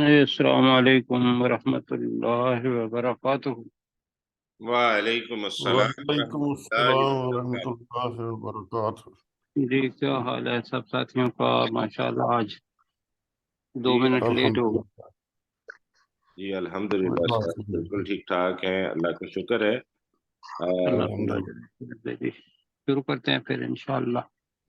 السلام علیکم ورحمۃ اللہ وبرکاتہ۔ وعلیکم السلام وعلیکم ورحمۃ اللہ السلام ورحمۃ وبرکاتہ۔ اللہ وبرکاتہ۔ جی کیا حال ہے سب ساتھیوں کا؟ ماشاءاللہ آج 2 منٹ لیٹ ہو گئے۔ الحمدللہ جی الحمدللہ سر بالکل ٹھیک ٹھاک ہیں، اللہ کا شکر ہے۔ اللہ الحمدللہ۔ جی شروع کرتے ہیں پھر انشاءاللہ۔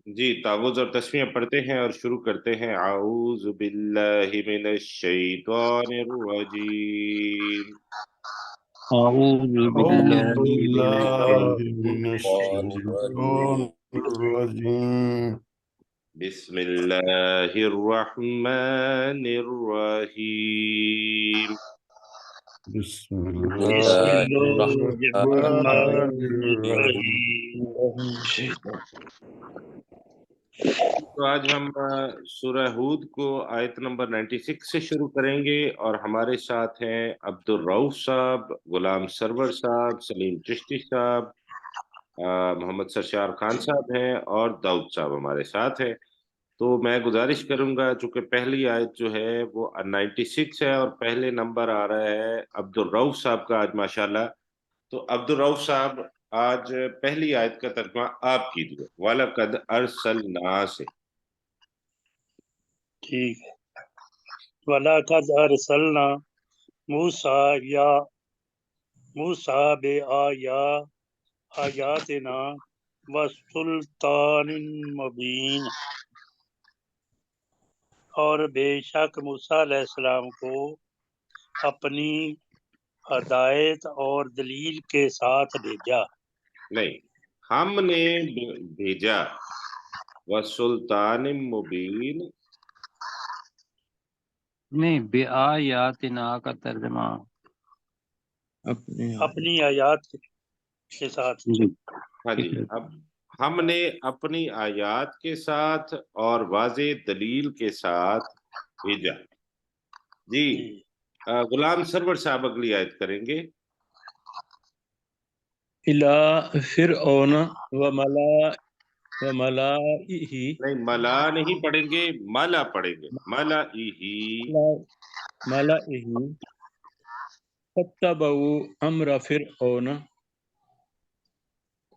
جی تعوذ اور تسمیہ پڑھتے ہیں اور شروع کرتے ہیں۔ اعوذ باللہ من الشیطان الرجیم، اعوذ اعوذ باللہ من باللہ من الشیطان الشیطان الرجیم۔ بسم اللہ الرحمن الرحیم۔ بسم بسم اللہ اللہ الرحمن الرحمن الرحیم۔ تو آج ہم سورہ ہود کو آیت نمبر 96 سے شروع کریں گے، اور ہمارے ساتھ ہیں عبد الرؤف صاحب، غلام سرور صاحب، سلیم چشتی صاحب، محمد سرشار خان صاحب ہیں، اور داؤد صاحب ہمارے ساتھ ہیں۔ تو میں گزارش کروں گا، چونکہ پہلی آیت جو ہے وہ 96 ہے اور پہلے نمبر آ رہا ہے عبد الرؤف صاحب کا آج ماشاءاللہ۔ تو عبد الرؤف صاحب آج پہلی آیت کا ترجمہ آپ کیجیے، وَلَقَدْ أَرْسَلْنَا سے۔ ٹھیک ہے۔ وَلَقَدْ أَرْسَلْنَا موسیٰ بِآیاتِنَا وَسُلْطَانٍ مُبِینٍ، اور بے شک موسیٰ علیہ السلام کو اپنی ہدایت اور دلیل کے ساتھ بھیجا۔ نہیں، ہم نے بھیجا، وَسُلْطَانٍ مُبِین۔ نہیں، بِآیاتنا کا ترجمہ اپنی آیات کے ساتھ۔ جی ہاں جی، اب ہم نے اپنی آیات کے ساتھ اور واضح دلیل کے ساتھ بھیجا۔ جی غلام سرور صاحب اگلی آیت کریں گے۔ إِلَى فِرْعَوْنَ وَمَلَائِهِ، نہیں، ملا نہیں پڑھیں گے، ملا پڑھیں گے، ملائہی۔ فَاتَّبَعُوا أَمْرَ فِرْعَوْنَ،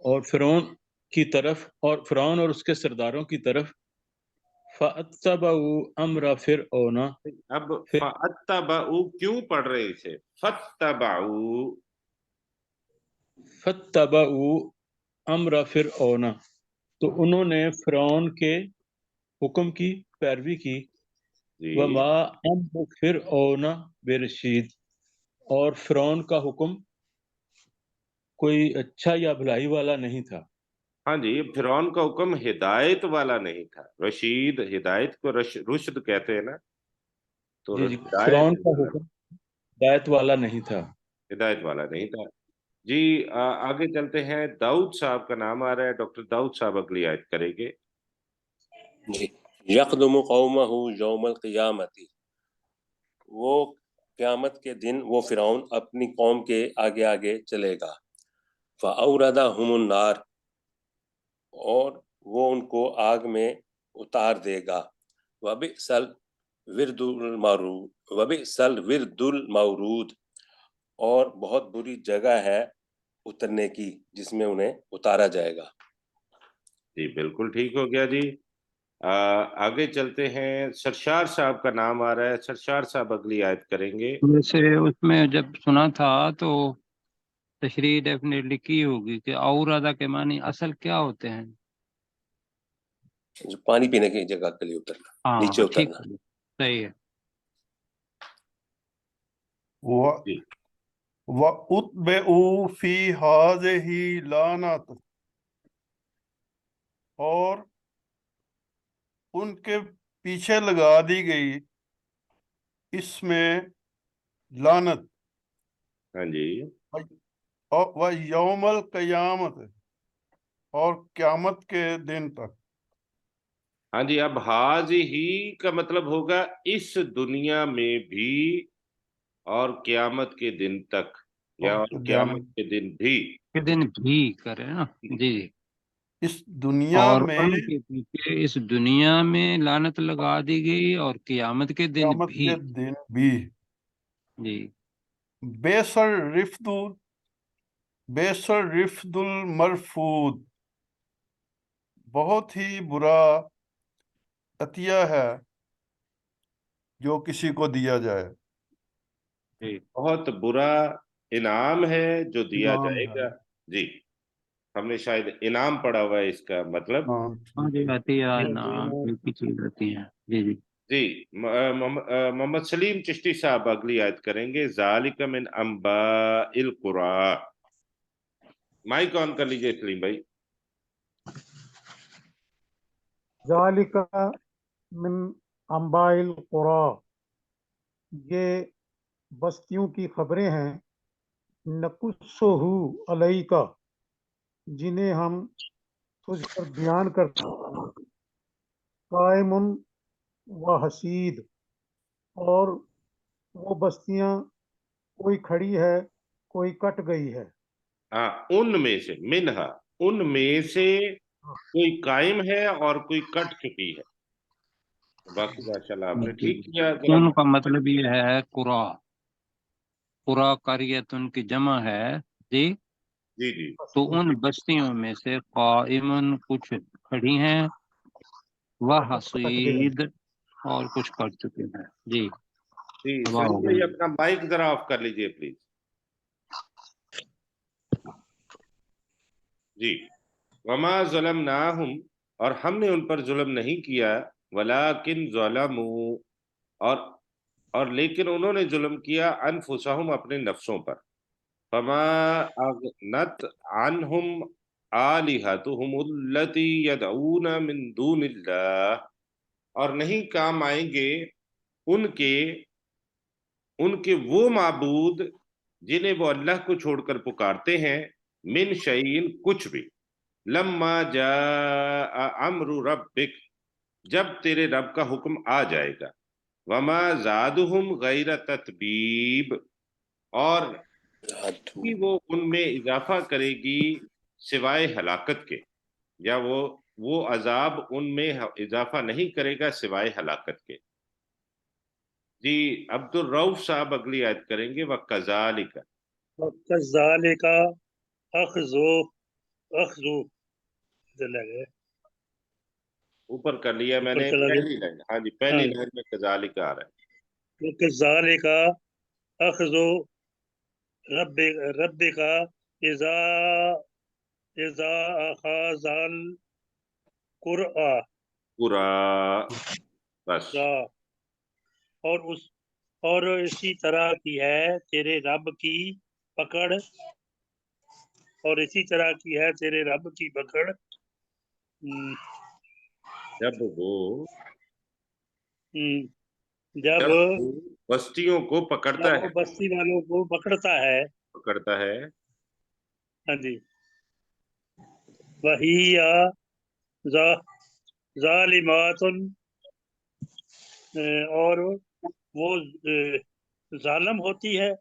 اور فرعون کی طرف، اور فرعون اور اس کے سرداروں کی طرف۔ فَاتَّبَعُوا أَمْرَ فِرْعَوْنَ، اب فَاتَّبَعُوا کیوں پڑھ رہے تھے؟ فَاتَّبَعُوا أَمْرَ فِرْعَوْنَ، تو انہوں نے فرعون کے حکم کی پیروی کی۔ جی وَمَا أَمْرُ فِرْعَوْنَ بِرَشِيدٍ، اور فرعون کا حکم کوئی اچھا یا بھلائی والا نہیں تھا۔ ہاں جی، فرعون کا حکم ہدایت والا نہیں تھا۔ رشید، ہدایت کو رشد کہتے ہیں نا، تو جی ہدایت فرعون کا حکم ہدایت والا نہیں تھا۔ ہدایت والا نہیں تھا۔ جی آگے چلتے ہیں، داؤد صاحب کا نام آ رہا ہے، ڈاکٹر داؤد صاحب اگلی آیت کریں گے۔ جی یقدم قومہ یوم القیامت، وہ قیامت کے دن وہ فرعون اپنی قوم کے آگے آگے چلے گا۔ فَأَوْرَدَهُمُ النَّارَ، اور وہ ان کو آگ میں اتار دے گا۔ وَبِئْسَ الْوِرْدُ الْمَوْرُودُ، اور بہت بری جگہ ہے اترنے کی جس میں انہیں اتارا جائے گا۔ جی بالکل ٹھیک ہو گیا جی۔ آگے چلتے ہیں، سرشار صاحب کا نام آ رہا ہے، سرشار صاحب اگلی آیت کریں گے۔ ویسے اس میں جب سنا تھا تو تشریح ڈیفینیٹلی کی ہوگی کہ اور ادا کے معنی اصل کیا ہوتے ہیں؟ جو پانی پینے کی جگہ کے لیے اترنا، نیچے ہاں ٹھیک اترنا۔ ہے، صحیح ہے۔ جی وَأُتْبِعُوا فِي هَٰذِهِ لَعْنَةٌ، اور ان کے پیچھے لگا دی گئی اس میں لعنت، ہاں جی، وَيَوْمَ الْقِیامت، اور قیامت کے دن تک۔ ہاں جی، اب ہی کا مطلب ہوگا اس دنیا میں بھی اور قیامت کے دن تک، یا اور قیامت کے دن بھی۔ کے دن بھی کرے نا، جی جی۔ اس دنیا اور میں ان کے پیچھے اس دنیا میں لعنت لگا دی گئی اور قیامت کے دن قیامت بھی. کے دن بھی جی. بیسر رفد المرفود، بہت ہی برا عطیہ ہے جو کسی کو دیا جائے، جی. بہت برا انعام ہے جو دیا انعام جائے ہے۔ گا. جی، ہم نے شاید انعام پڑھا ہوا ہے، اس کا مطلب. ہاں ہاں ٹھیک جی، ہے۔ آتی ہے نام ایک ہی چیز ہوتی ہے. جی جی. جی، محمد سلیم چشتی صاحب اگلی آیت کریں گے. ذالک من انباء القرى. مائک آن کر لیجئے سلیم بھائی. ذالک من انباء القرى، یہ بستیوں کی خبریں ہیں، نقصہ علیک، جنہیں ہم تجھ پر بیان کرتے ہیں، قائم و حسید، اور وہ بستیاں کوئی کھڑی ہے کوئی کٹ گئی ہے، ہاں، ان میں سے، منہا، ان میں سے کوئی قائم ہے اور کوئی کٹ چکی ہے. باقی ماشاءاللہ آپ نے ٹھیک کیا. ان کا مطلب یہ ہے قرا. قرا قریتن کی جمع ہے. جی. جی جی تو ان بستیوں میں سے قائمن کچھ کھڑی ہیں، وہ کٹ گئے ہیں۔ حسید اور کچھ کر چکے ہیں. جی. جی تباہ سلیم ہو بھائی گئی. اپنا مائک ذرا آف کر لیجئے پلیز. جی. وما ظلمناہم، اور ہم نے ان پر ظلم نہیں کیا، ولیکن ظلموا، اور لیکن انہوں نے ظلم کیا، انفسہم، اپنے نفسوں پر. فما اغنت عنہم آلہتہم التی یدعون من دون اللہ، اور نہیں کام آئیں گے ان کے وہ معبود جنہیں وہ اللہ کو چھوڑ کر پکارتے ہیں، من شیئن، کچھ بھی، لما جاء امر ربک، جب تیرے رب کا حکم آ جائے گا، وما زادہم غیر تتبیب، اور وہ ان میں اضافہ کرے گی سوائے ہلاکت کے، یا وہ عذاب ان میں اضافہ نہیں کرے گا سوائے ہلاکت کے. جی، عبد الرؤف صاحب اگلی آیت کریں گے. وَكَذَلِكَ، وَكَذَلِكَ أَخْذُ لگے اوپر کر لیا میں اوپر نے چلا گیا. پہلی لائن. ہاں جی، پہلی لائن میں کذالک آ رہا ہے. وَكَذَلِكَ أَخْذُ رَبِّكَ إِذَا أَخَذَ الْقُرْآنَ، پورا بس. اور اسی طرح کی ہے تیرے رب کی پکڑ، اور اسی طرح کی ہے تیرے رب کی پکڑ، جب وہ بستیوں کو پکڑتا جب ہے، وہ بستی والوں کو پکڑتا ہے. ہاں جی. وہی ظالمات، اور وہ ظالم ہوتی ہے.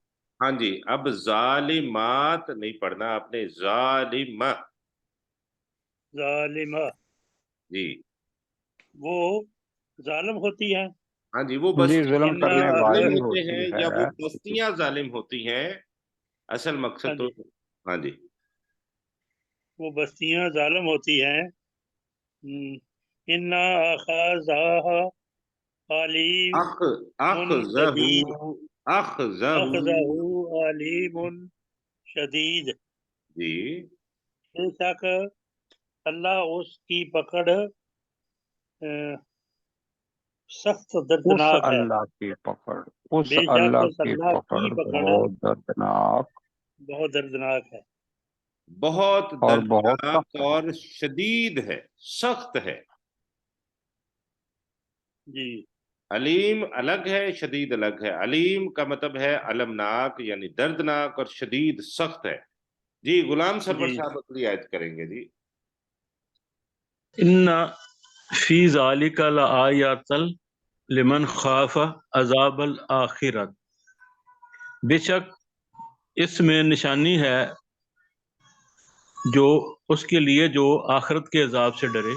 ہاں جی. اب ظالمات نہیں پڑھنا آپ نے، ظالمہ. ظالمہ، جی وہ ظالم ہوتی ہے. ہاں جی، وہ جی، بستیاں ظلم کرنے ظالم والی ہوتے ہوتی ہیں، ہے. یا وہ بستیاں ظالم ہوتی ہیں، اصل مقصد ہاں تو. جی، ہاں جی. وہ بستیاں ظالم ہوتی ہیں. اِنَّا أَخَذَهَا عَلِيمٌ شَدِيدٌ، أَخَذَهُ عَلِيمٌ شَدِيد. جی. بے شک اللہ اس کی پکڑ سخت اس دردناک ہے. اللہ کی پکڑ، اس بے شک اللہ اس کی اللہ پکڑ کی پکڑ بہت دردناک بہت دردناک ہے. بہت اور بہت دردناک سخت ہے. اور شدید ہے، سخت ہے. جی. علیم الگ ہے، شدید الگ ہے. علیم کا مطلب ہے المناک، یعنی دردناک، اور شدید سخت ہے. جی، غلام سرور جی. صاحب اگلی آیت کریں گے. جی. ان فی ذالک لآیات لمن خاف عذاب الآخرت، بے شک اس میں نشانی ہے جو اس کے لیے جو آخرت کے عذاب سے ڈرے.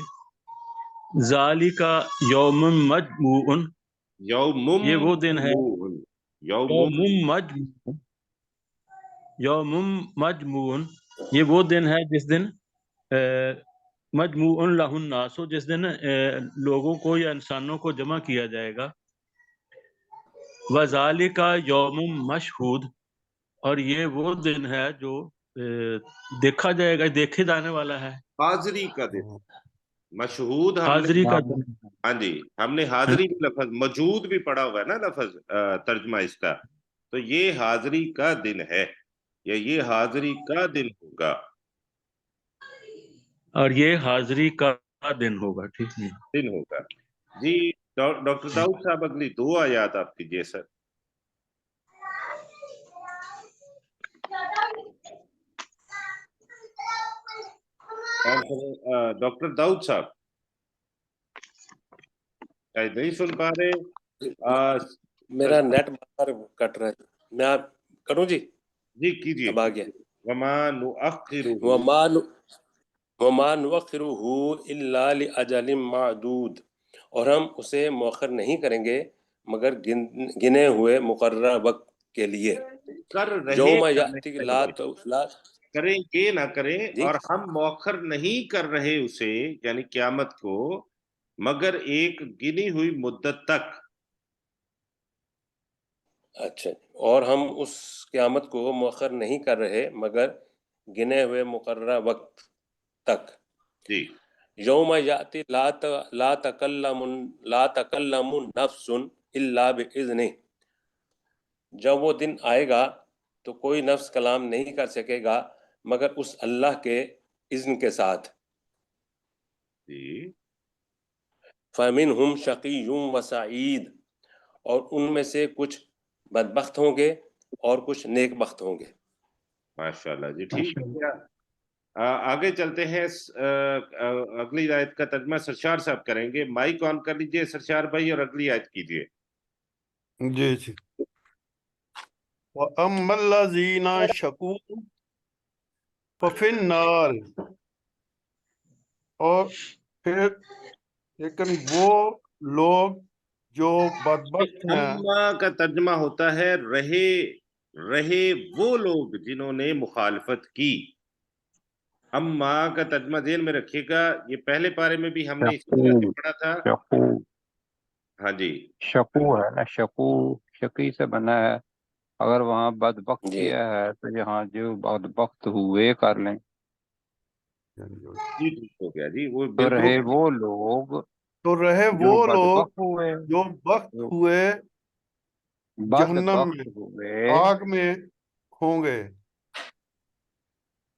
ذالک یوم مجموع، یومم یہ وہ دن ہے، یومم یوم مجموع، یہ وہ دن ہے جس دن مجموع لہ الناس، جس دن لوگوں کو یا انسانوں کو جمع کیا جائے گا. وذالک یوم مشہود، اور یہ وہ دن ہے جو دیکھا جائے گا، دیکھے جانے والا ہے. حاضری کا دن، مشہود ہم نے، حاضری کا دن. ہاں جی ہم نے حاضری بھی لفظ، موجود بھی پڑھا ہوا ہے نا لفظ ترجمہ اس کا، تو یہ حاضری کا دن ہے، یا یہ حاضری کا دن ہوگا. اور یہ حاضری کا دن ہوگا. ٹھیک ہے. دن ہوگا. جی ڈاکٹر داؤد صاحب اگلی 2 آیات آپ کیجیے سر. ڈاکٹر داؤد صاحب شاید نہیں سن پا رہے. میرا نیٹ بار کٹ رہا ہے، میں آپ کروں جی؟ جی کیجیے. اب آ گیا. وما نؤخرہ وما نؤخرہ الا لاجل معدود، اور ہم اسے مؤخر نہیں کریں گے مگر گنے ہوئے مقررہ وقت کے لیے. کر رہے یوم کرنے یأتی چاہیے. کریں گے نہ کریں، جی؟ اور ہم مؤخر نہیں کر رہے اسے یعنی قیامت کو، مگر ایک گنی ہوئی مدت تک. اچھا، اور ہم اس قیامت کو مؤخر نہیں کر رہے مگر گنے ہوئے مقررہ وقت تک. جی یوم یأتی لا تکلم نفس الا باذنہ، جب وہ دن آئے گا تو کوئی نفس کلام نہیں کر سکے گا مگر اس اللہ کے اذن کے ساتھ. جی فَمِنْهُمْ شَقِيٌّ وَسَعِيدٌ، اور ان میں سے کچھ بدبخت ہوں گے اور کچھ نیک بخت ہوں گے. ماشاءاللہ جی ٹھیک ہے. آگے چلتے ہیں. اگلی آیت کا ترجمہ سرشار صاحب کریں گے. مائک آن کر لیجئے سرشار بھائی اور اگلی آیت کیجئے. جی جی. وَأَمَّا الَّذِينَ شَقُوا فَفِي النَّارِ، اور پھر لیکن وہ لوگ جو بدبخت ہیں. اما کا ترجمہ ہوتا ہے رہے وہ لوگ جنہوں نے مخالفت کی. اما کا ترجمہ ذہن میں رکھیے گا، یہ پہلے پارے میں بھی ہم نے اسی طرح سے پڑھا تھا. شقو، ہاں جی شقو ہے نا، شقو شقی سے بنا ہے. اگر وہاں بدبخت جی کیا ہے تو یہاں جو بدبخت ہوئے کر لیں. جی ٹھیک ہو گیا جی. وہ تو رہے بالکل وہ لوگ تو رہے جو وہ لوگ بدبخت ہوئے، جو بخت جو ہوئے جہنم میں، بدبخت ہوئے. آگ میں ہوں گے.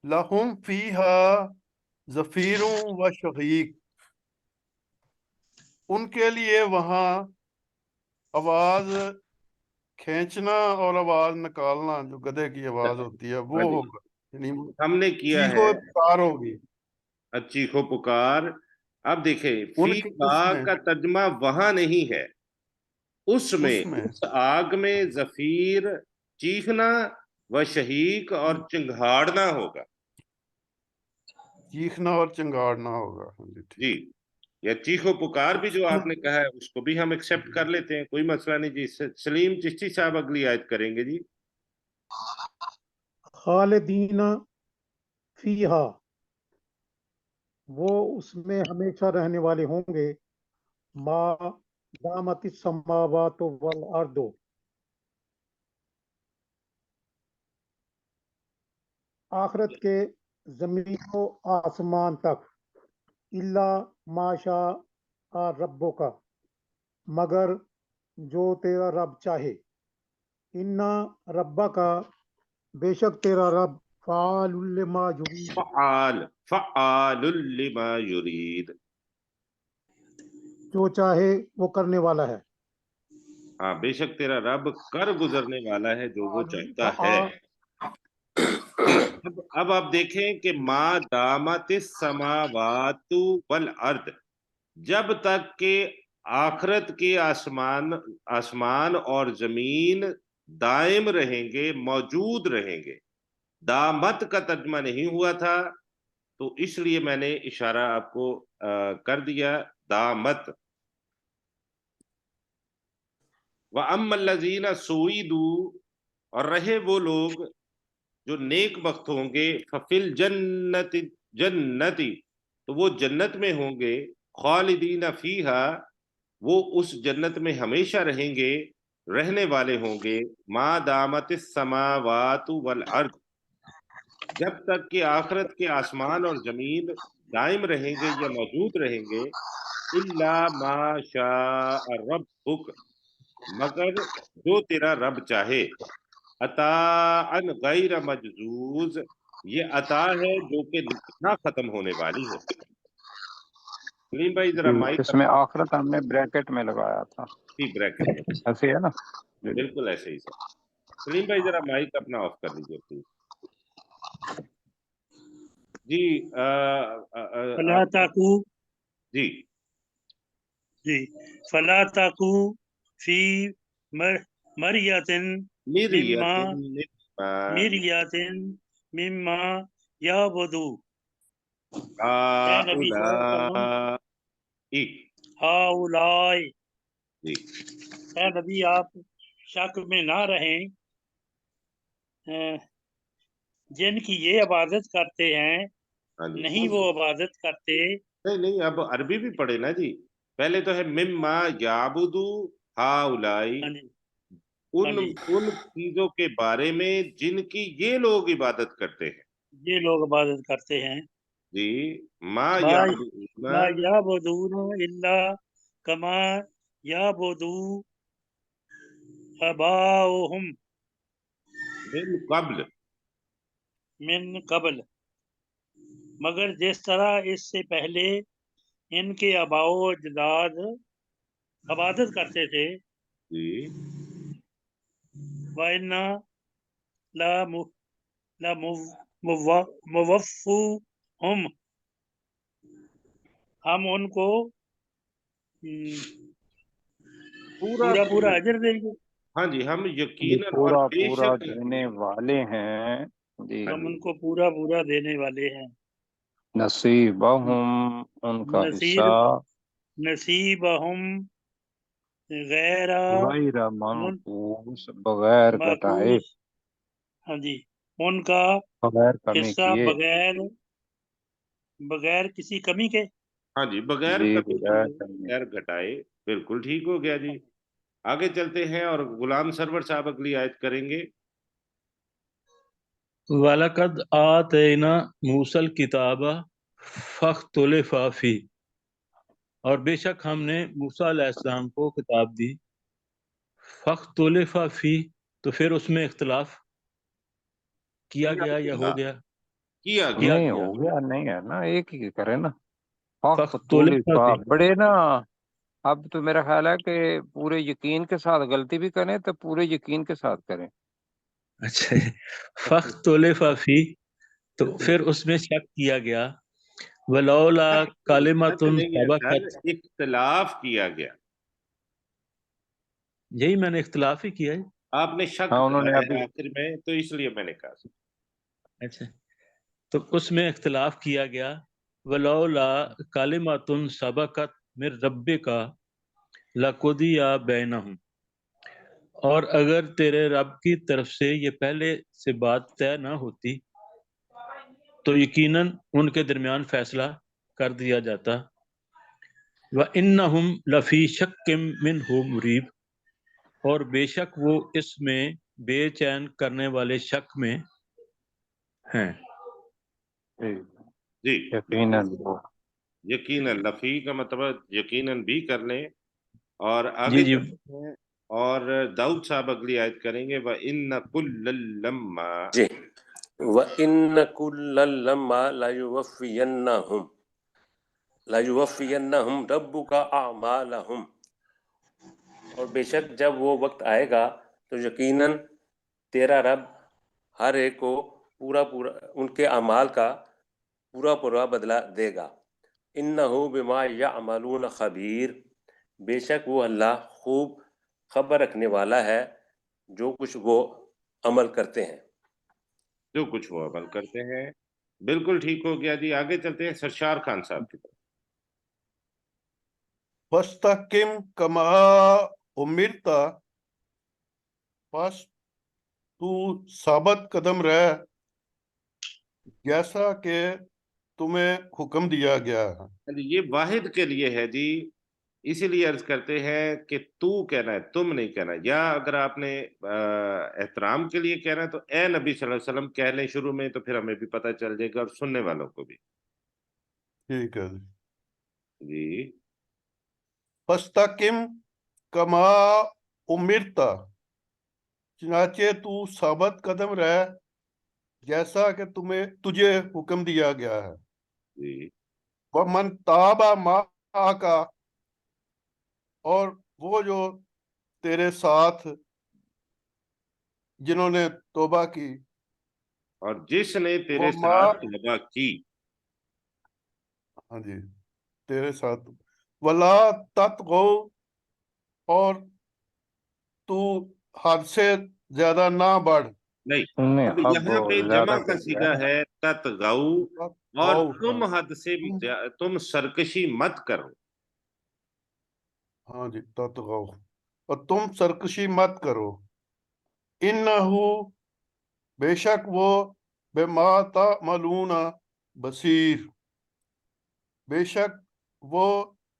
لہم فیہا زفیر و شہیق، ان کے لیے وہاں آواز کھینچنا اور آواز نکالنا، جو گدھے کی آواز ہوتی ہے وہ ہاں جی ہوگا، یعنی ہم نے کیا چیخو ہے پکار ہوگی چیخو پکار. اب دیکھیں ان فی کے کا ترجمہ وہاں نہیں ہے، اس میں اس آگ میں زفیر چیخنا و شہیق اور چنگھاڑنا ہوگا. چیخنا اور چنگاڑنا ہوگا. جی یا چیخو پکار بھی جو آپ نے کہا ہے اس کو بھی ہم ایکسپٹ کر لیتے ہیں، کوئی مسئلہ نہیں. جی سلیم چشتی صاحب اگلی آیت کریں گے. جی خالدین فیہا، وہ اس میں ہمیشہ رہنے والے ہوں گے. ما دامت السماوات والارض، آخرت کے زمین و آسمان تک. الا ما شاء ربک، مگر جو تیرا رب چاہے. انا ربک، بے شک تیرا رب فعال لما یرید، فعال لما یرید، جو چاہے وہ کرنے والا ہے. ہاں بے شک تیرا رب کر گزرنے والا ہے جو وہ چاہتا ہے. اب آپ دیکھیں کہ ما دامت السماوات والارض، جب تک کہ آخرت کے آسمان اور زمین دائم رہیں گے، موجود رہیں گے. دامت کا ترجمہ نہیں ہوا تھا، تو اس لیے میں نے اشارہ آپ کو کر دیا دامت. وَأَمَّا الَّذِينَ سُعِدُوا، اور رہے وہ لوگ جو نیک بخت ہوں گے، فَفِي الْجَنَّةِ تو وہ جنت میں ہوں گے، خالدین فیہا وہ اس جنت میں ہمیشہ رہیں گے، رہنے والے ہوں گے، ما دامت السماوات والارض جب تک کہ آخرت کے آسمان اور زمین دائم رہیں گے یا موجود رہیں گے، الا ما شاء ربک مگر جو تیرا رب چاہے، عطاء غیر مجزوز یہ عطا ہے جو کہ نہ ختم ہونے والی ہے. سلیم بھائی ذرا مائک اس میں آخرت ہم نے بریکٹ میں لگایا تھا، بریکٹ میں ایسے ہے نا؟ بالکل ایسے ہی سر. سلیم بھائی ذرا مائک اپنا آف کر لیجیے پلیز. جی فلا تاکو جی جی فلا تاکو فی مریتن مما مریتن مما یعبدو. اے نبی ہاؤلائی جی اے نبی آپ شک میں نہ رہیں جن کی یہ عبادت کرتے ہیں، ہاں جی نہیں وہ عبادت کرتے. نہیں اب عربی بھی پڑھے نا جی. پہلے تو ہے مما یعبدو ہاؤلائی، ہاں جی ان چیزوں کے بارے میں جن کی یہ لوگ عبادت کرتے ہیں. یہ لوگ عبادت کرتے ہیں. جی ما ما یعبدون الا کما یعبدو آباؤہم من قبل من قبل مگر جس طرح اس سے پہلے ان کے آباء و اجداد عبادت کرتے تھے. جی وَإِنَّا لَمُوَفُّوهُم ہم ان کو پورا اجر دیں گے. ہاں جی ہم یقیناً اور پورا بے پورا شک دینے والے ہیں. جی ہم ان کو پورا دینے والے ہیں. نصیبہم ان کا حصہ نصیبہم غیر غیر منقوص بغیر گھٹائے، معکوس. ہاں جی ان کا بغیر کمی حصہ کیے. بغیر کسی کمی کے. ہاں جی بغیر جی کمی بغیر کمی. بغیر گھٹائے. بالکل ٹھیک ہو گیا جی. آگے چلتے ہیں اور غلام سرور صاحب اگلی آیت کریں گے. وَلَقَدْ آتَيْنَا مُوسَى الْكِتَابَ فَاخْتُلِفَ فِيهِ اور بے شک ہم نے موسیٰ علیہ السلام کو کتاب دی. فَاخْتُلِفَ فِيهِ تو پھر اس میں اختلاف کیا گیا یا ہو گیا؟ کیا نہیں ہو گیا نہیں ہے نا، ایک ہی کرے نا. فَاخْتُلِفَ فِيهِ بڑے نا. اب تو میرا خیال ہے کہ پورے یقین کے ساتھ غلطی بھی کریں تو پورے یقین کے ساتھ کریں. اچھا فَاخْتُلِفَ فِيهِ تو پھر اس میں شک کیا گیا. وَلَوْلَا كَلِمَةٌ سَبَقَتْ اختلاف کیا گیا. یہی میں نے اختلاف ہی کیا ہے. آپ نے شک انہوں نے کہا ابھی ہے آخر میں تو اس لیے میں نے کہا. اچھا تو اس میں اختلاف کیا گیا. وَلَوْلَا كَلِمَةٌ سَبَقَتْ مِن رَبِّكَ لَقُضِيَ بَيْنَهُمْ اور اگر تیرے رب کی طرف سے یہ پہلے سے بات طے نہ ہوتی تو یقیناً ان کے درمیان فیصلہ کر دیا جاتا. وَإِنَّهُمْ لَفِي شَكٍّ مِّنْهُ مُرِيبٍ اور بے شک وہ اس میں بے چین کرنے والے شک میں ہیں. جی یقیناً یقیناً لفی کا مطلب یقیناً بھی کرنے. اور جی آگے جی چلتے ہیں اور داؤد صاحب اگلی آیت کریں گے. وَإِنَّ كُلًّا لَمَّا جی وَإِنَّ كُلًّا لَمَّا لَيُوَفِّيَنَّهُمْ رَبُّكَ أَعْمَالَهُمْ اور بے شک جب وہ وقت آئے گا تو یقیناً تیرا رب ہر ایک کو پورا ان کے اعمال کا پورا بدلہ دے گا. إِنَّهُ بِمَا يَعْمَلُونَ خَبِيرٌ بے شک وہ اللہ خوب خبر رکھنے والا ہے جو کچھ وہ عمل کرتے ہیں. جو کچھ وہ عمل کرتے ہیں. بالکل ٹھیک ہو گیا جی. آگے چلتے ہیں سرشار خان صاحب کی طرف. فاستقم کما امرت، بس تو ثابت قدم رہ جیسا کہ تمہیں حکم دیا گیا ہے. یہ واحد کے لیے ہے جی، اسی لیے عرض کرتے ہیں کہ تو کہنا ہے، تم نہیں کہنا. یا اگر آپ نے احترام کے لیے کہنا ہے تو اے نبی صلی اللہ علیہ وسلم کہہ لیں شروع میں، تو پھر ہمیں بھی پتہ چل جائے گا اور سننے والوں کو بھی. ٹھیک ہے جی. فاستقم کما امرت، چنانچہ تو ثابت قدم رہ جیسا کہ تجھے حکم دیا گیا ہے. جی. ومن تاب معک، اور وہ جو تیرے ساتھ جنہوں نے توبہ کی. اور جس نے تیرے وما، ساتھ توبہ کی. ہاں جی، تیرے ساتھ. ولا تطغوا، اور تو حد سے زیادہ نہ بڑھ. نہیں، نہیں اب اب یہاں پہ زیادہ جمع کا کر دیا صیغہ ہے. ہے تتغو، اور تم حد سے تم سرکشی مت کرو. ہاں جی، تطغوا، اور تم سرکشی مت کرو. انہو، بے شک وہ، بما تعملون بصیر، بے شک وہ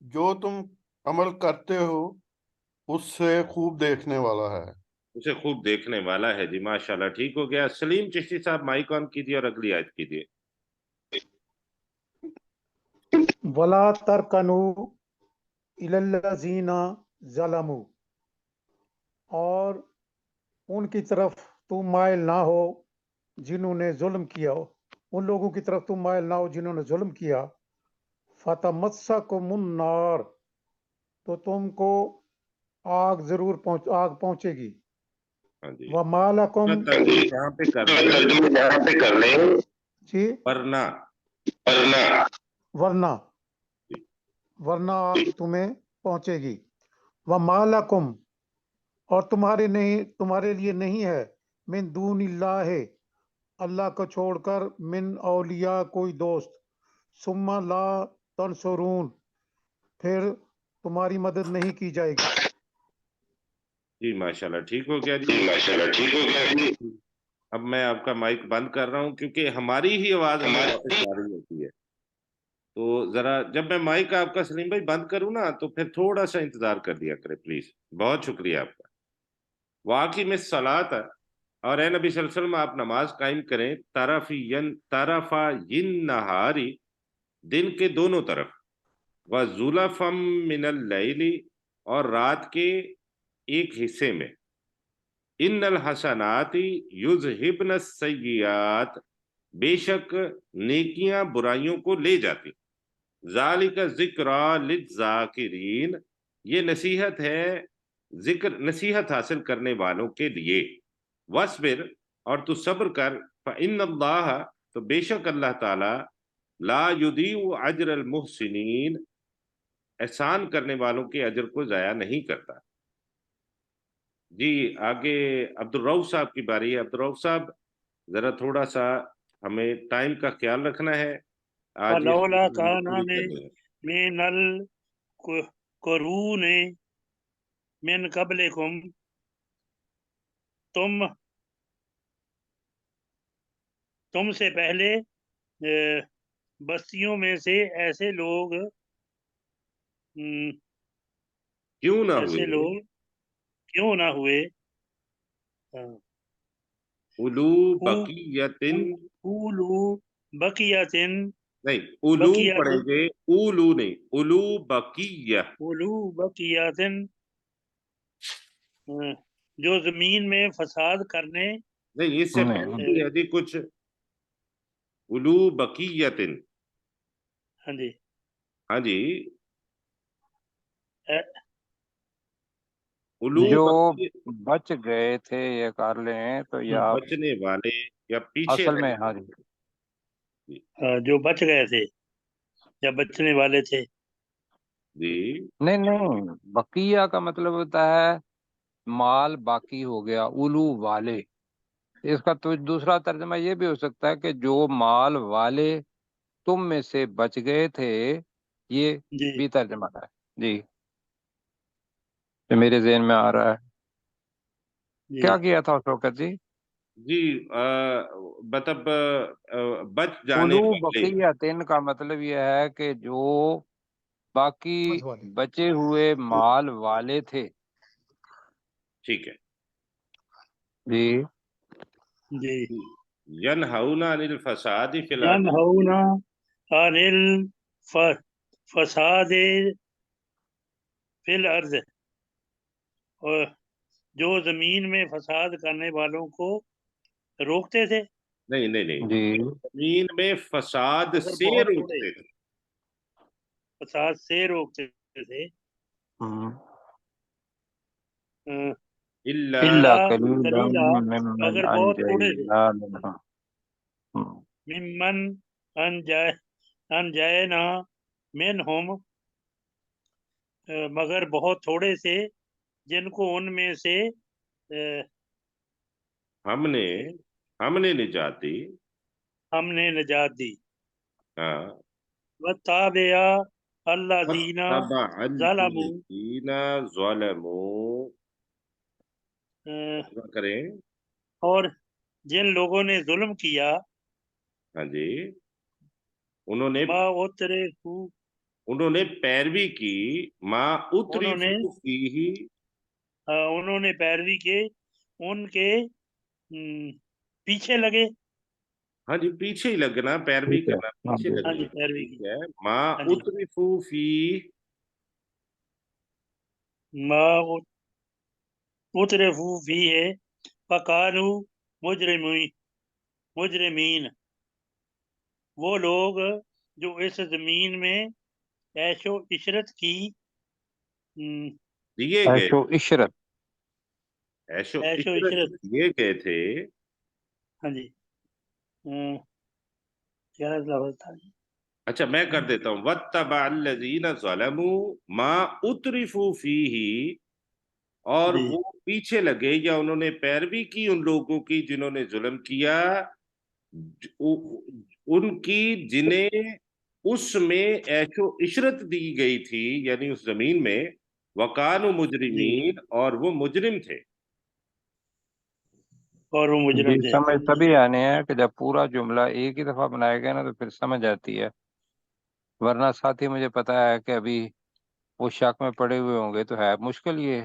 جو تم عمل کرتے ہو اس سے خوب دیکھنے والا ہے. اسے خوب دیکھنے والا ہے جی. ماشاءاللہ ٹھیک ہو گیا. سلیم چشتی صاحب مائک آن کیجیے اور اگلی آیت کیجیے. ولا ترکنوا الی الذین ظلموا، اور ان کی طرف تم مائل نہ ہو جنہوں نے ظلم کیا ہو، ان لوگوں کی طرف تم مائل نہ ہو جنہوں نے ظلم کیا. فتمسکم النار، تو تم کو آگ ضرور آگ پہنچے گی. ہاں جی. وما لکم، ترجمہ یہاں پہ کر لیں جی، ورنہ. ورنہ ورنہ آگ تمہیں پہنچے گی. وما لکم، اور تمہارے لیے نہیں ہے، من دون اللہ، اللہ کو چھوڑ کر، من اولیاء کوئی دوست، ثم لا تنصرون، پھر تمہاری مدد نہیں کی جائے گی. جی ماشاءاللہ ٹھیک ہو گیا جی. اب میں آپ کا مائک بند کر رہا ہوں کیونکہ ہماری ہی آواز ہمیں واپس آ رہی ہوتی ہے. تو ذرا جب میں مائک آپ کا سلیم بھائی بند کروں نا تو پھر تھوڑا سا انتظار کر دیا کرے پلیز. بہت شکریہ آپ کا. واقعی میں صلاۃ، اور اے نبی صلی اللہ علیہ وسلم آپ نماز قائم کریں طرفا نہاری، دن کے دونوں طرف، وزلفم من اللیل، اور رات کے ایک حصے میں. ان الحسنات یذہبن السیئات، بے شک نیکیاں برائیوں کو لے جاتی. ذالک ذکریٰ للذاکرین، یہ نصیحت ہے نصیحت حاصل کرنے والوں کے لیے. وصبر، اور تو صبر کر. فإن اللہ، تو بے شک اللہ تعالی، لا یضیع اجر المحسنین، احسان کرنے والوں کے اجر کو ضائع نہیں کرتا. جی آگے عبد الرؤف صاحب کی باری ہے. عبد الرؤف صاحب ذرا تھوڑا سا ہمیں ٹائم کا خیال رکھنا ہے. آج یہ فلولا صورت ہم نے کان پوری کرنی ہے. من القرون من قبلکم، تم سے پہلے بستیوں میں سے ایسے لوگ کیوں نہ ہوئے کیوں نہ ہوئے، اولو بقیتن، اولو بقیتن، نہیں اولو پڑھیں گے، اولو نہیں، اولو بقیہ. اولو بقیتن، جو زمین میں فساد کرنے. نہیں اس سے پہلے بھی ہے جی کچھ. اولو بقیتن، ہاں جی، ہاں جی، اولو جو بقیہ، بچ گئے تھے یہ کر لیں تو یا بچنے والے یا پیچھے اصل رہ میں. ہاں گئے. جی جو بچ گئے تھے یا بچنے والے تھے. جی نہیں، بقیہ کا مطلب ہوتا ہے مال باقی ہو گیا. اولو والے، اس کا تو دوسرا ترجمہ یہ بھی ہو سکتا ہے کہ جو مال والے تم میں سے بچ گئے تھے، یہ جی بھی ترجمہ ہے جی، جو میرے ذہن میں آ رہا ہے۔ جی کیا کیا تھا شوکت جی؟ جی مطلب بچ جانے قلوب والے، بقیتن کا مطلب یہ ہے کہ جو باقی سمجھ والے۔ بچے ہوئے مال والے تھے ٹھیک ہے، جی۔ جی ینہون عن الفساد فی الارض، ینہون عن الفساد فی الارض، اور جو زمین میں فساد کرنے والوں کو روکتے تھے، نہیں نہیں نہیں، جی زمین میں فساد مگر سے بہت تھوڑے روکتے تھے، فساد سے روکتے تھے، الا الا اللہ قلیلا قلیلا، ممن مگر بہت تھوڑے تھے، انجینا منہم۔ ممن انجینا منہم، مگر بہت تھوڑے سے جن کو ان میں سے ہم نے نجات دی، ہم نے نجات دی۔ ہاں، وَتَابَعَ الَّذِينَ وَاتَّبَعَ ظَلَمُوا، الَّذِينَ ظَلَمُوا، کریں، اور جن لوگوں نے ظلم کیا، ہاں جی، انہوں مَا نے پیروی کی، ماں اتری انہوں نے فی، انہوں نے پیروی کے ان کے پیچھے لگے، ہاں جی، پیچھے ہی لگنا، پیروی ٹھیک ہے، کرنا، ہاں پیچھے جی ہاں لگنا، جی پیروی کی، ٹھیک ہے، ماں ہاں جی، اترفو فی، ما اترفو فی ہے، فکانو مجرمین، وہ لوگ جو اس زمین میں عیش و عشرت کی دیے گئے، عیش و عشرت، عیش و عیش و عشرت عشرت، دیے گئے تھے، ہاں جی، کیا لفظ تھا جی؟ اچھا میں کر دیتا ہوں، وَاتَّبَعَ الَّذِينَ ظَلَمُوا مَا اُتْرِفُوا فِيهِ، اور جی وہ پیچھے لگے یا انہوں نے پیروی کی ان لوگوں کی جنہوں نے ظلم کیا، ان کی جنہیں اس میں عیش و عشرت دی گئی تھی، یعنی اس زمین میں، وَكَانُوا جی، مُجْرِمِينَ، اور وہ مجرم تھے۔ اور وہ جی مجرم تھے، سمجھ تبھی آنے ہیں کہ جب پورا جملہ ایک ہی دفعہ بنایا گیا نا تو پھر سمجھ آتی ہے، ورنہ ساتھی مجھے پتا ہے کہ ابھی وہ شک میں پڑے ہوئے ہوں گے تو ہے مشکل یہ،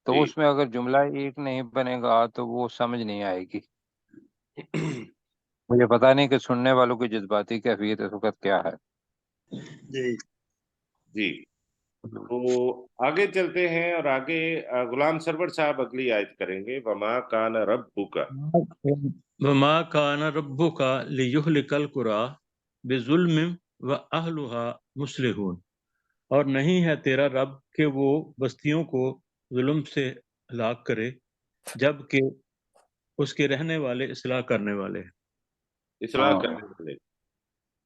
تو جی اس میں اگر جملہ ایک نہیں بنے گا تو وہ سمجھ نہیں آئے گی۔ مجھے پتا نہیں کہ سننے والوں کی جذباتی کیفیت اس وقت کیا ہے۔ جی جی، تو آگے چلتے ہیں، اور آگے غلام سرور صاحب اگلی آیت کریں گے، وَمَا كَانَ رَبُّكَ، وما كان ربك ليهلك القرى بظلم واهلها مصلحون، اور نہیں ہے تیرا رب کہ وہ بستیوں کو ظلم سے ہلاک کرے جبکہ اس کے رہنے والے اصلاح کرنے والے ہیں۔ اصلاح کرنے والے،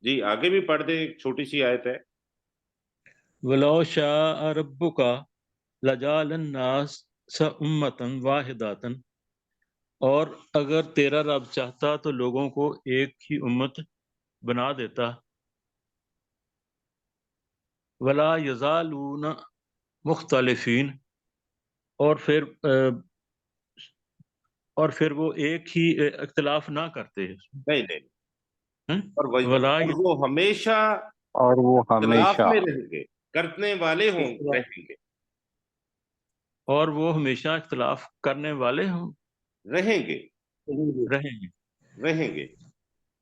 جی آگے بھی پڑھ دیں، ایک چھوٹی سی آیت ہے، ولو شاء ربك لجعل الناس امة واحدة، اور اگر تیرا رب چاہتا تو لوگوں کو ایک ہی امت بنا دیتا، ولا یزالون مختلفین، اور پھر وہ ایک ہی اختلاف نہ کرتے، نہیں نہیں، اور ولا وہ ہمیشہ اور وہ اختلاف ہمیشہ، میں رہیں گے، کرنے والے رہیں گے، اور وہ ہمیشہ اختلاف کرنے والے رہیں گے، رہیں گے۔ رہیں گے۔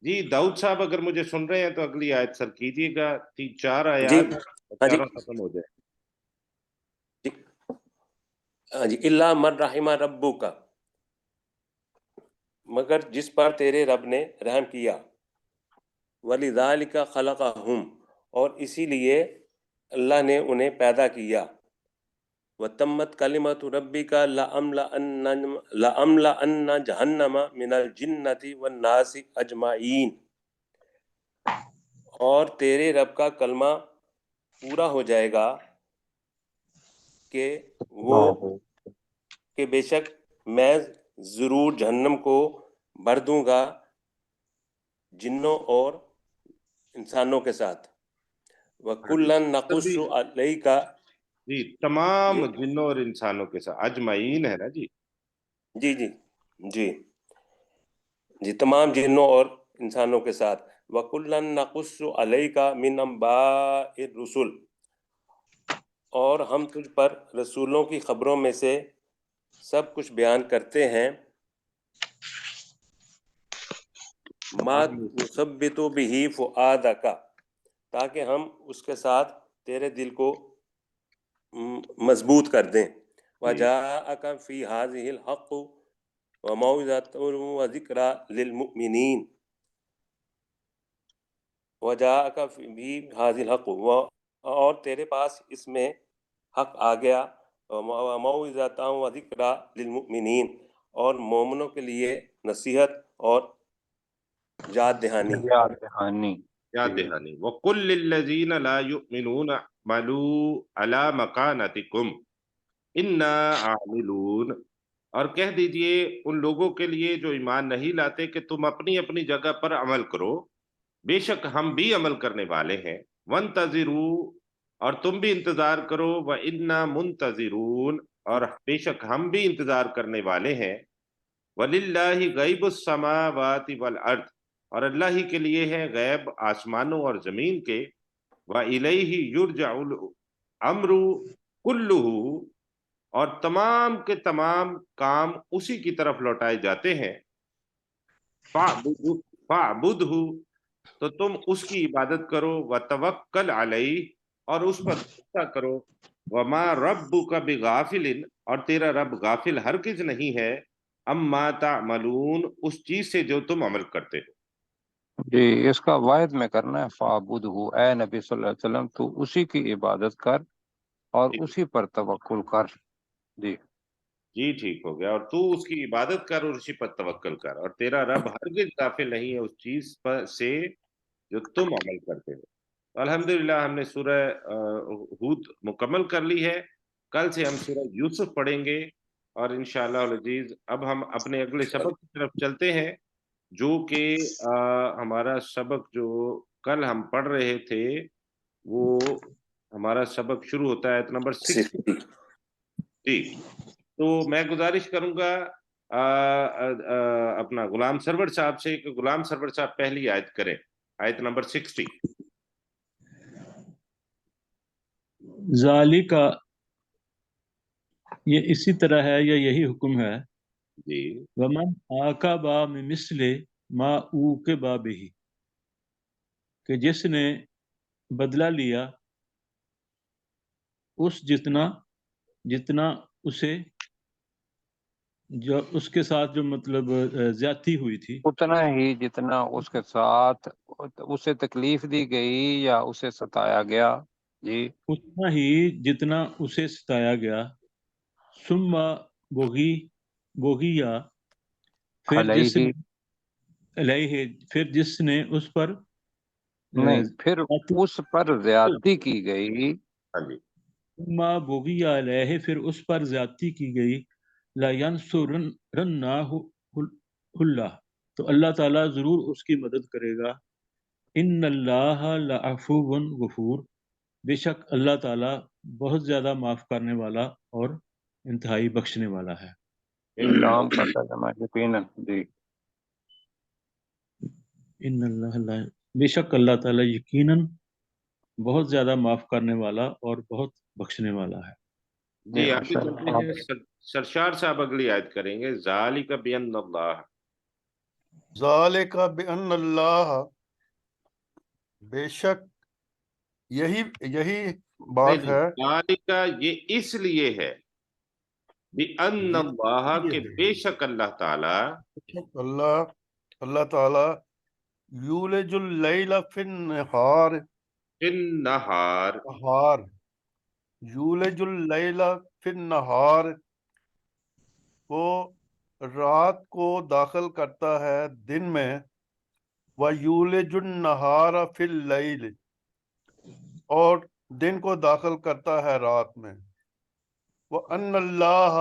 جی داؤد صاحب اگر مجھے سن رہے ہیں تو اگلی آیت سر کیجیے گا، 4 جی آیات ہاں جی، چاروں ختم ہو جائے۔ ہاں جی، اللہ من رحم ربو کا، مگر جس پر تیرے رب نے رحم کیا، وَلِذَٰلِكَ خَلَقَهُمْ، اور اسی لیے اللہ نے انہیں پیدا کیا، وَتَمَّتْ كَلِمَةُ رَبِّكَ لَأَمْلَأَنَّ جَهَنَّمَ مِنَ الْجِنَّةِ وَالنَّاسِ أَجْمَعِينَ، اور تیرے رب کا کلمہ پورا ہو جائے گا کہ بے شک میں ضرور جہنم کو بھر دوں گا جنوں اور انسانوں کے ساتھ. وَكُلًّا نَقُصُّ عَلَيْكَ. جی تمام جی جنوں اور انسانوں کے ساتھ، اجمعین ہے نا جی. جی جی جی جی تمام جنوں اور انسانوں کے ساتھ. وَكُلًّا نَقُصُّ عَلَيْكَ مِنْ أَنْبَاءِ الرُّسُلِ. اور ہم تجھ پر رسولوں کی خبروں میں سے سب کچھ بیان کرتے ہیں. مَا نُثَبِّتُ بِهِ فُؤَادَكَ. تاکہ ہم اس کے ساتھ تیرے دل کو مضبوط کر دیں. وَجَاءَكَ فِي هَذِهِ الْحَقُّ وَمَوْعِظَةٌ وَذِكْرَى لِلْمُؤْمِنِينَ. وَجَاءَكَ فِي هَذِهِ الْحَقُّ. اور تیرے پاس اس میں حق آ گیا. وَمَوْعِظَةٌ وَذِكْرَى لِلْمُؤْمِنِينَ. اور مومنوں کے لیے نصیحت اور یاد دہانی. یاد دہانی. یاد دہانی. وَقُلْ لِلَّذِينَ لَا يُؤْمِنُونَ اعْمَلُوا عَلَى مَكَانَتِكُمْ إِنَّا عَامِلُونَ. اور کہہ دیجئے ان لوگوں کے لیے جو ایمان نہیں لاتے کہ تم اپنی اپنی جگہ پر عمل کرو، بے شک ہم بھی عمل کرنے والے ہیں. وَانْتَظِرُوا. اور تم بھی انتظار کرو. وَإِنَّا مُنْتَظِرُونَ. اور بے شک ہم بھی انتظار کرنے والے ہیں. وَلِلَّهِ غَيْبُ السَّمَاوَاتِ وَالْأَرْضِ. اور اللہ ہی کے لیے ہے غیب آسمانوں اور زمین کے. وَإِلَيْهِ يُرْجَعُ الْأَمْرُ كُلُّهُ. اور تمام کے تمام کام اسی کی طرف لوٹائے جاتے ہیں. فَاعْبُدْهُ. تو تم اس کی عبادت کرو. وَتَوَکَّلْ عَلَيْهِ. اور اس پر بھروسہ کرو. وَمَا رَبُّكَ بِغَافِلٍ. اور تیرا رب غافل ہرگز نہیں ہے. اما تعملون. اس چیز سے جو تم عمل کرتے ہو. جی اس کا واحد میں کرنا ہے. فَاعْبُدْهُ. اے نبی صلی اللہ علیہ وسلم تو اسی کی عبادت کر اور اسی پر توکل کر. جی جی ٹھیک ہو گیا. اور تو اس کی عبادت کر اور اسی پر توکل کر. اور تیرا رب ہرگز غافل نہیں ہے اس چیز پر سے جو تم عمل کرتے ہو. الحمدللہ ہم نے سورہ ہود مکمل کر لی ہے. کل سے ہم سورہ یوسف پڑھیں گے. اور انشاءاللہ العزیز اب ہم اپنے اگلے سبق کی طرف چلتے ہیں، جو کہ ہمارا سبق جو کل ہم پڑھ رہے تھے وہ ہمارا سبق شروع ہوتا ہے آیت نمبر 60. جی تو میں گزارش کروں گا اپنا غلام سرور صاحب سے کہ غلام سرور صاحب پہلی آیت کریں، آیت نمبر 60. ذالکا، یہ اسی طرح ہے یا یہی حکم ہے. جی ومن عاقبہ بمثل ما عوقب بہ، کہ جس نے بدلہ لیا اس جتنا اسے جو اس کے ساتھ جو مطلب زیادتی ہوئی تھی، اتنا ہی جتنا اس کے ساتھ اسے تکلیف دی گئی یا اسے ستایا گیا. جی اتنا ہی جتنا اسے ستایا گیا. ثم بغیا، علیہ. پھر جس نے اس پر نہیں، پھر اس پر زیادتی کی گئی. ہاں جی ثم بغیا علیہ، پھر اس پر زیادتی کی گئی. لَيَنْصُرَنَّهُ اللہ، تو اللہ تعالیٰ ضرور اس کی مدد کرے گا. ان اللہ لعفو غفور، بے شک اللہ تعالیٰ بہت زیادہ معاف کرنے والا اور انتہائی بخشنے والا ہے. لام کا ترجمہ یقیناً. جی ان اللہ بے شک اللہ تعالیٰ یقیناً بہت زیادہ معاف کرنے والا اور بہت بخشنے والا ہے. جی آگے چلتے ہیں. سرشار صاحب اگلی آیت کریں گے. ذالک بان اللہ. ذالک بان اللہ، بے شک یہی بات ہے. ذالک یہ اس لیے ہے، بان اللہ کہ بے شک اللہ تعالی، اللہ تعالی یولج اللیل فی النہار، یولج اللیل فی النہار، وہ رات کو داخل کرتا ہے دن میں. وَيُولِجُ النَّهَارَ فِي اللَّيْلِ، اور دن کو داخل کرتا ہے رات میں. وَأَنَّ اللَّهَ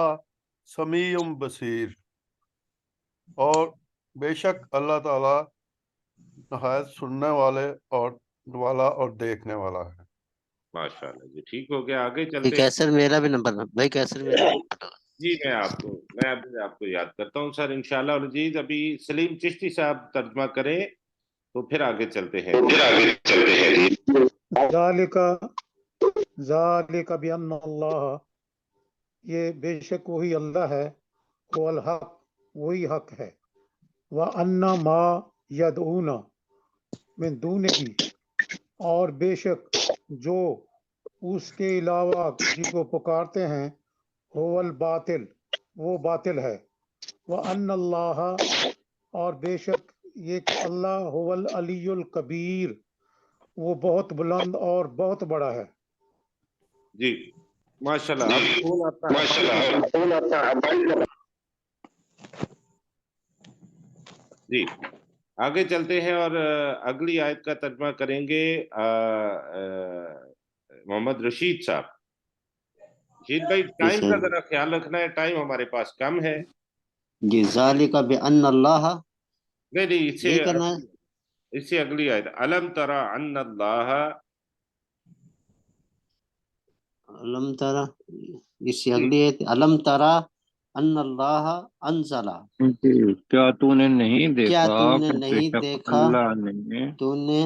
سَمِيعٌ بَصِيرٌ، اور بے شک اللہ تعالیٰ نہایت سننے والے اور والا اور دیکھنے والا ہے۔ ماشاء اللہ جی، ٹھیک ہو گیا، آگے بھائی چلتے ہیں۔ کیسر میرا بھی نمبر بھائی کیسر میرا نمبر جی میں ابھی آپ کو یاد کرتا ہوں سر، انشاءاللہ العزیز۔ ابھی سلیم چشتی صاحب ترجمہ کریں تو پھر آگے چلتے ہیں۔ ذالک بأن اللہ، یہ بے شک وہی اللہ ہے، هو الحق، وہی حق ہے، وَأَنَّ مَا يَدْعُونَ مِن دُونِهِ، اور بے شک جو اس کے علاوہ جس کو پکارتے ہیں، هو الباطل، وہ باطل ہے، وَأَنَّ اللَّهَ، اور بے شک یہ کہ اللہ هو العلی الکبیر، وہ بہت بلند اور بہت بڑا ہے۔ جی ماشاءاللہ، اب فون آپ جی آگے چلتے ہیں اور اگلی آیت کا ترجمہ کریں گے محمد رشید صاحب۔ رشید بھائی ٹائم کا ذرا خیال رکھنا ہے، ٹائم ہمارے پاس کم ہے۔ جی ذالک بأن اللہ، نہیں یہ کرنا ہے۔ اس سے اگلی آیت، علم ترى ان اللہ، علم ترى، اس سے اگلی ہے علم ترى ان اللہ انزل، کیا تو نے نہیں کیا دیکھا تو نے کہ بے نہیں شک دیکھا اللہ نے تو نے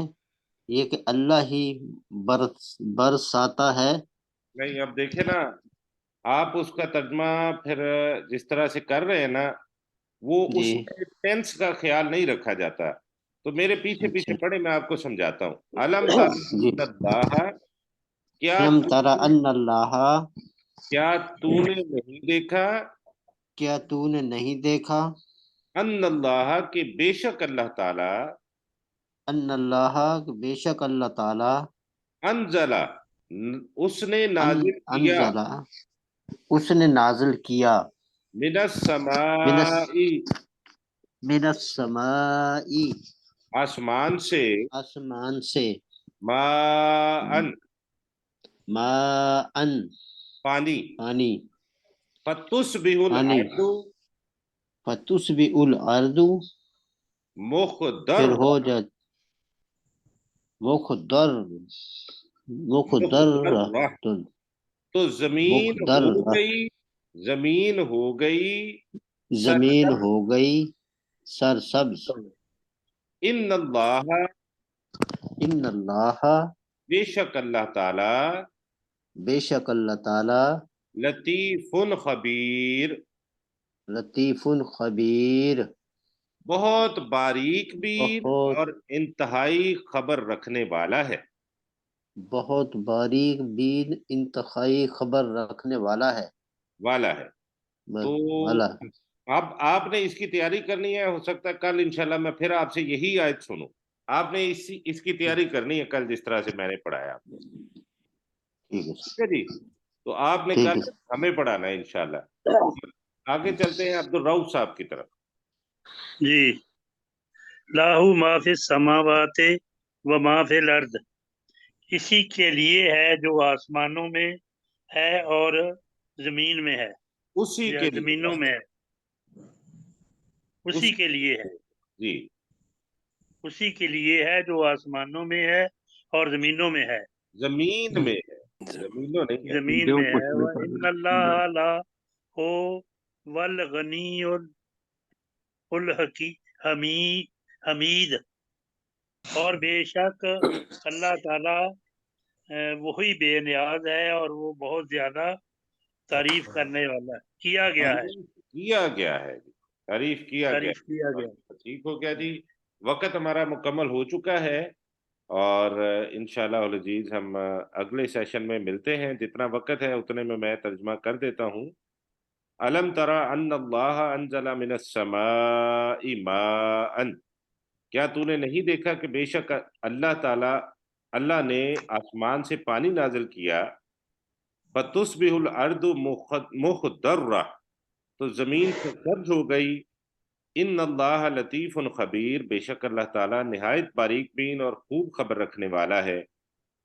یہ کہ اللہ ہی برساتا ہے۔ نہیں اب دیکھیں نا، آپ اس کا ترجمہ پھر جس طرح سے کر رہے ہیں نا، وہ اس جی میں ٹینس کا خیال نہیں رکھا جاتا، تو میرے پیچھے اچھا پڑھے، میں آپ کو سمجھاتا ہوں۔ علم ترى جی، ان اللہ، علم ترى ان اللہ، کیا تو نے نہیں دیکھا، کیا تو نے نہیں دیکھا، ان اللہ، کہ بے شک اللہ تعالی، ان اللہ، بے شک اللہ تعالی، انزل، اس نے نازل کیا، انزل، اس نے نازل کیا، من من السماء، من السماء، آسمان سے، آسمان سے، ماء، ماء، پانی، پانی، فتصبح پانی، الارض فتصبح الارض، پھر مخضر، ہو جائے مخضر، مخضرہ، مخضرۃ، تو زمین ہو مخضرہ، گئی، زمین ہو گئی زمین سرسبز۔ ہو گئی سرسبز۔ ان اللہ، ان اللہ، بے شک اللہ تعالی، بے شک اللہ تعالی، لطیف خبیر، لطیف خبیر، بہت باریک بین بہت اور انتہائی خبر رکھنے والا ہے۔ بہت باریک بین، انتہائی خبر رکھنے والا ہے، تو والا۔ اب آپ نے اس کی تیاری کرنی ہے، ہو سکتا ہے کل انشاءاللہ میں پھر آپ سے یہی آیت سنوں۔ آپ نے اس کی تیاری کرنی ہے کل، جس طرح سے میں نے پڑھایا آپ کو، ٹھیک ہے، ٹھیک ہے جی؟ تو آپ نے ٹھیک کل ہے، ہمیں پڑھانا ہے انشاءاللہ۔ آگے چلتے ہیں عبدالرؤف صاحب کی طرف۔ جی، لاہو ما فی السماوات و ما فی الارض، اسی کے لیے ہے جو آسمانوں میں ہے اور زمین میں ہے، اسی یا کے زمینوں میں ہے، اسی کے لیے ہے، جی اسی کے لیے ہے جو آسمانوں میں ہے اور زمینوں میں ہے، زمین میں ہے، زمینوں نہیں ہے۔ زمین جو میں کچھ ہے، بھی وَإِنَّ اللَّهَ لَا هُوَ الْغَنِيُّ الْحَمِيدُ، اور بے شک اللہ تعالی وہی بے نیاز ہے اور وہ بہت زیادہ تعریف کرنے والا ہے، کیا گیا ہے، کیا گیا ہے جی، تعریف کیا گیا تعریف کیا گیا۔ ٹھیک ہو گیا جی۔ وقت ہمارا مکمل ہو چکا ہے، اور انشاءاللہ العزیز ہم اگلے سیشن میں ملتے ہیں۔ جتنا وقت ہے اتنے میں ترجمہ کر دیتا ہوں۔ علم ترى ان اللہ انزل من السماء ماء، کیا تو نے نہیں دیکھا کہ بے شک اللہ نے آسمان سے پانی نازل کیا، فتصبح الارض مخضرہ، تو زمین سرسبز ہو گئی۔ ان اللہ لطیف خبیر، بے شک اللہ تعالیٰ نہایت باریک بین اور خوب خبر رکھنے والا ہے۔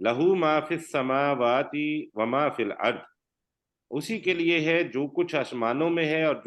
لہو ما فی السماوات وما فی الارض، اسی کے لیے ہے جو کچھ آسمانوں میں ہے اور جو